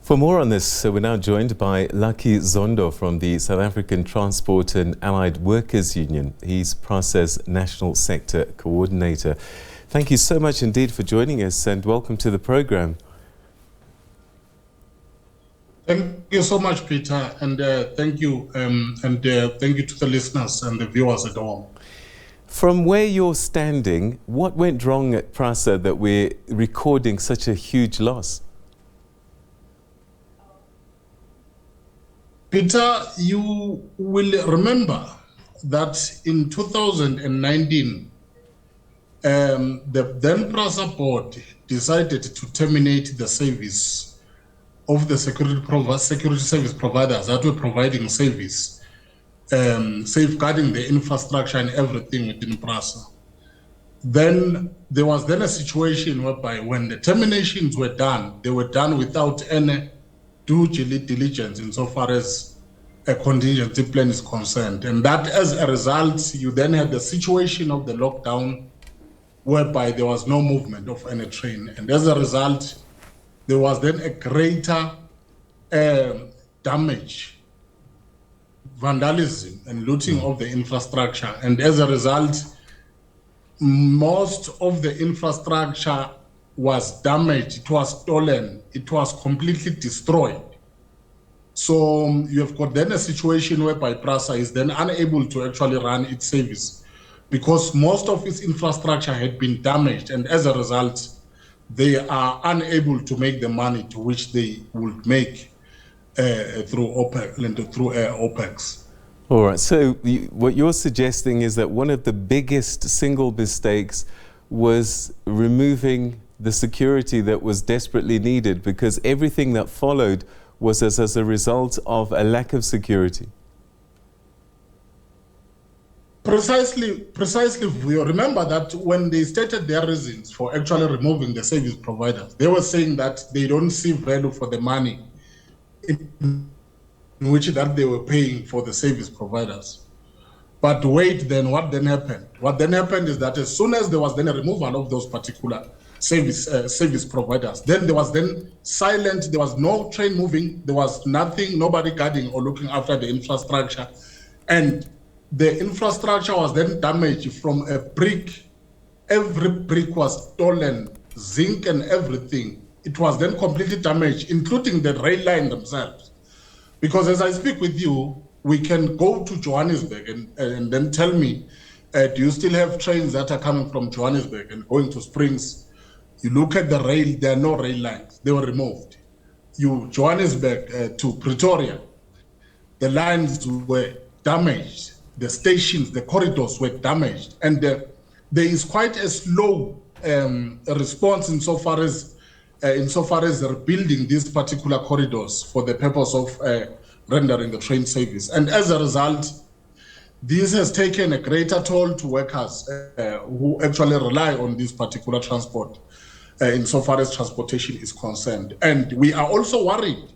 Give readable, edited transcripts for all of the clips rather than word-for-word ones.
For more on this, we're now joined by Lucky Zondo from the South African Transport and Allied Workers Union. He's PRASA's National Sector Coordinator. Thank you so much indeed for joining us and welcome to the program. Thank you so much, Peter, and thank you to the listeners and the viewers at home. From where you're standing, what went wrong at PRASA that we're recording such a huge loss? Peter, you will remember that in 2019, the then PRASA board decided to terminate the service of the security service providers that were providing service, safeguarding the infrastructure and everything within PRASA. Then there was a situation whereby when the terminations were done, they were done without any due diligence insofar as a contingency plan is concerned. And that as a result, you then had the situation of the lockdown whereby there was no movement of any train. And as a result, there was then a greater damage, vandalism and looting of the infrastructure. And as a result, most of the infrastructure was damaged, it was stolen, it was completely destroyed. So you have got then a situation whereby PRASA is then unable to actually run its service because most of its infrastructure had been damaged, and as a result, they are unable to make the money to which they would make through OPEX. All right, so what you're suggesting is that one of the biggest single mistakes was removing the security that was desperately needed, because everything that followed was as a result of a lack of security. Precisely. We remember that when they stated their reasons for actually removing the service providers, they were saying that they don't see value for the money in which that they were paying for the service providers. But wait, then what then happened? What then happened is that as soon as there was then a removal of those particular service providers, then there was then silent, there was no train moving, there was nothing, nobody guarding or looking after the infrastructure. And the infrastructure was then damaged from a brick. Every brick was stolen, zinc and everything. It was then completely damaged, including the rail line themselves. Because as I speak with you, we can go to Johannesburg and then tell me, do you still have trains that are coming from Johannesburg and going to Springs? You look at the rail, there are no rail lines, they were removed. Johannesburg to Pretoria, the lines were damaged, the stations, the corridors were damaged, and there is quite a slow response insofar as rebuilding these particular corridors for the purpose of rendering the train service. And as a result, this has taken a greater toll to workers who actually rely on this particular transport insofar as transportation is concerned. And we are also worried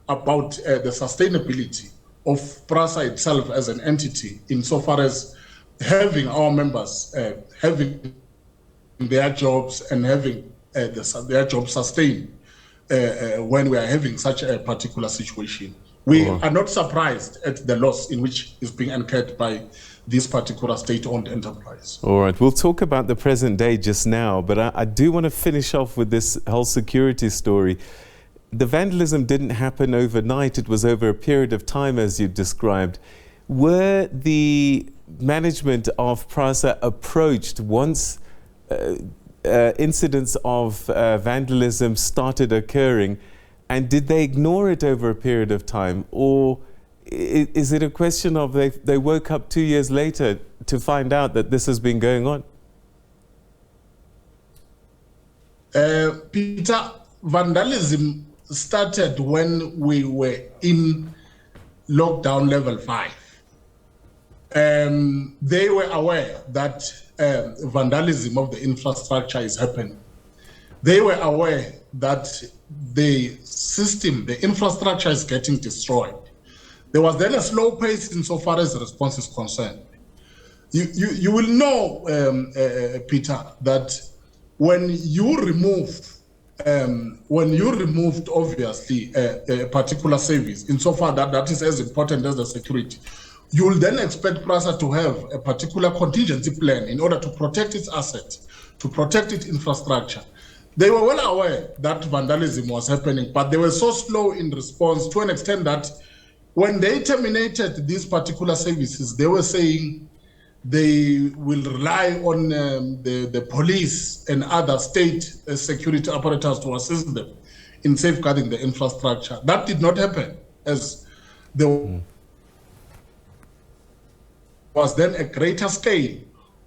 about the sustainability of PRASA itself as an entity insofar as having our members having their jobs and having their jobs sustained when we are having such a particular situation. We are not surprised at the loss in which is being incurred by this particular state-owned enterprise. All right, we'll talk about the present day just now, but I do want to finish off with this whole security story. The vandalism didn't happen overnight, it was over a period of time, as you described. Were the management of PRASA approached once incidents of vandalism started occurring, and did they ignore it over a period of time, or is it a question of they woke up 2 years later to find out that this has been going on? Peter, vandalism started when we were in lockdown level 5. They were aware that vandalism of the infrastructure is happening. They were aware that the system, the infrastructure is getting destroyed. There was then a slow pace insofar as the response is concerned. You will know, Peter, that when you remove when you removed, obviously, a particular service, insofar that that is as important as the security, you will then expect PRASA to have a particular contingency plan in order to protect its assets, to protect its infrastructure. They were well aware that vandalism was happening, but they were so slow in response to an extent that when they terminated these particular services, they were saying they will rely on the police and other state security apparatus to assist them in safeguarding the infrastructure. That did not happen, as there was then a greater scale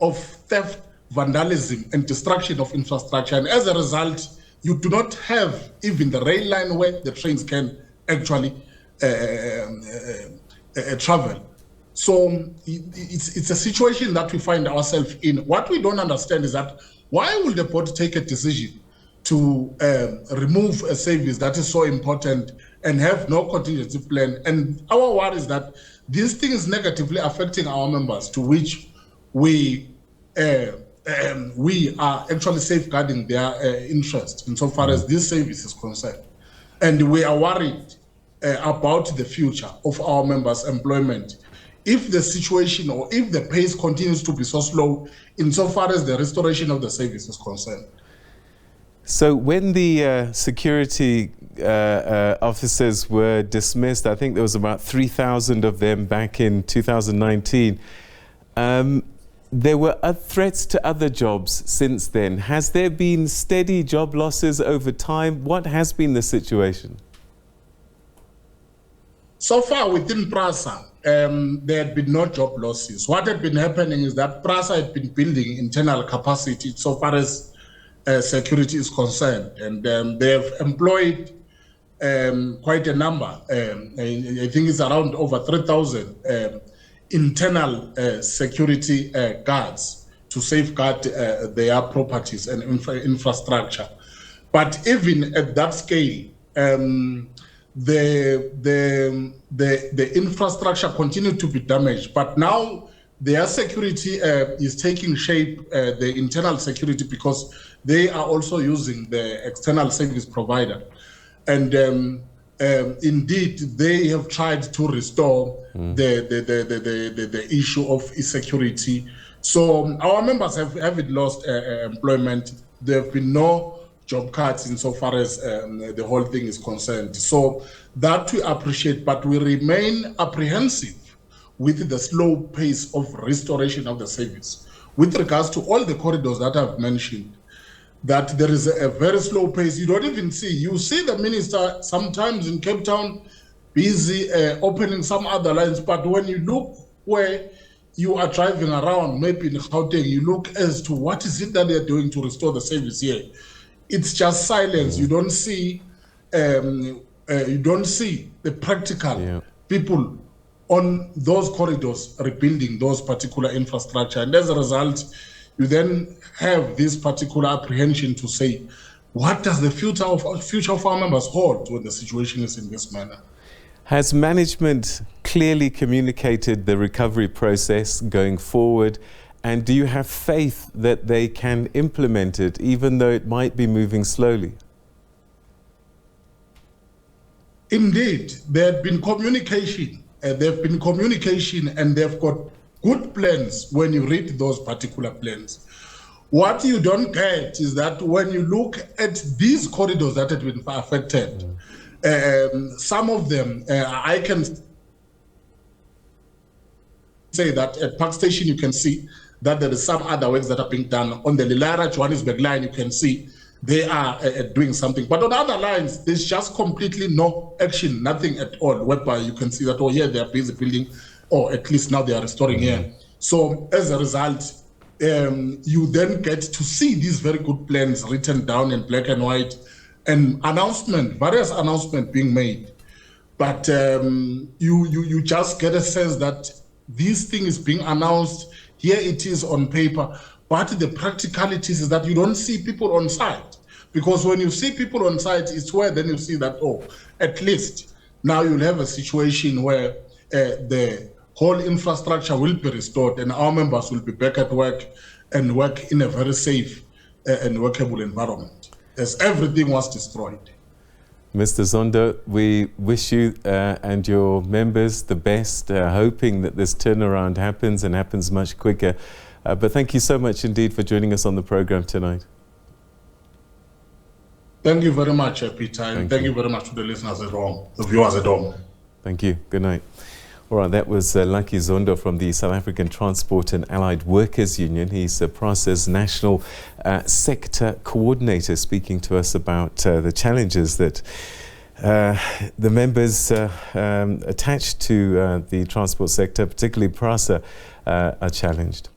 of theft, vandalism, and destruction of infrastructure. And as a result, you do not have even the rail line where the trains can actually travel. So it's a situation that we find ourselves in. What we don't understand is that why will the board take a decision to remove a service that is so important and have no contingency plan? And our worry is that this thing is negatively affecting our members, to which we are actually safeguarding their interest insofar as this service is concerned. And we are worried about the future of our members' employment if the situation or if the pace continues to be so slow insofar as the restoration of the service is concerned. So when the security officers were dismissed, I think there was about 3,000 of them back in 2019, there were threats to other jobs since then. Has there been steady job losses over time? What has been the situation? So far within PRASA, there had been no job losses. What had been happening is that PRASA had been building internal capacity so far as security is concerned, and they have employed quite a number. I think it's around over 3,000 internal security guards to safeguard their properties and infrastructure. But even at that scale, the infrastructure continued to be damaged. But now their security is taking shape, the internal security, because they are also using the external service provider. And indeed, they have tried to restore the issue of insecurity. So our members haven't lost employment. There have been no job cuts insofar as the whole thing is concerned. So that we appreciate, but we remain apprehensive with the slow pace of restoration of the service. With regards to all the corridors that I've mentioned, that there is a very slow pace. You don't even see. You see the minister sometimes in Cape Town busy opening some other lines, but when you look where you are driving around, maybe in Gauteng, you look as to what is it that they're doing to restore the service here. It's just silence. You don't see the practical people on those corridors rebuilding those particular infrastructure. And as a result, you then have this particular apprehension to say, what does the future of our members hold when the situation is in this manner? Has management clearly communicated the recovery process going forward? And do you have faith that they can implement it, even though it might be moving slowly? Indeed, there have been communication. And they've got good plans when you read those particular plans. What you don't get is that when you look at these corridors that have been affected, some of them, I can say that at Park Station you can see that there is some other works that are being done. On the Lillara-Johannesburg line, you can see they are doing something. But on other lines, there's just completely no action, nothing at all, whereby you can see that, oh, yeah, they are busy building, or at least now they are restoring here. So as a result, you then get to see these very good plans written down in black and white, and various announcements being made. But you just get a sense that this thing is being announced, here it is on paper, but the practicalities is that you don't see people on site. Because when you see people on site, it's where then you see that, oh, at least now you'll have a situation where the whole infrastructure will be restored and our members will be back at work and work in a very safe and workable environment. as everything was destroyed. Mr. Zondo, we wish you and your members the best, hoping that this turnaround happens and happens much quicker. But thank you so much indeed for joining us on the program tonight. Thank you very much, Peter, and thank you very much to the listeners at home, the viewers at home. Thank you. Good night. All right, that was Lucky Zondo from the South African Transport and Allied Workers Union. He's PRASA's National Sector Coordinator, speaking to us about the challenges that the members attached to the transport sector, particularly PRASA, are challenged.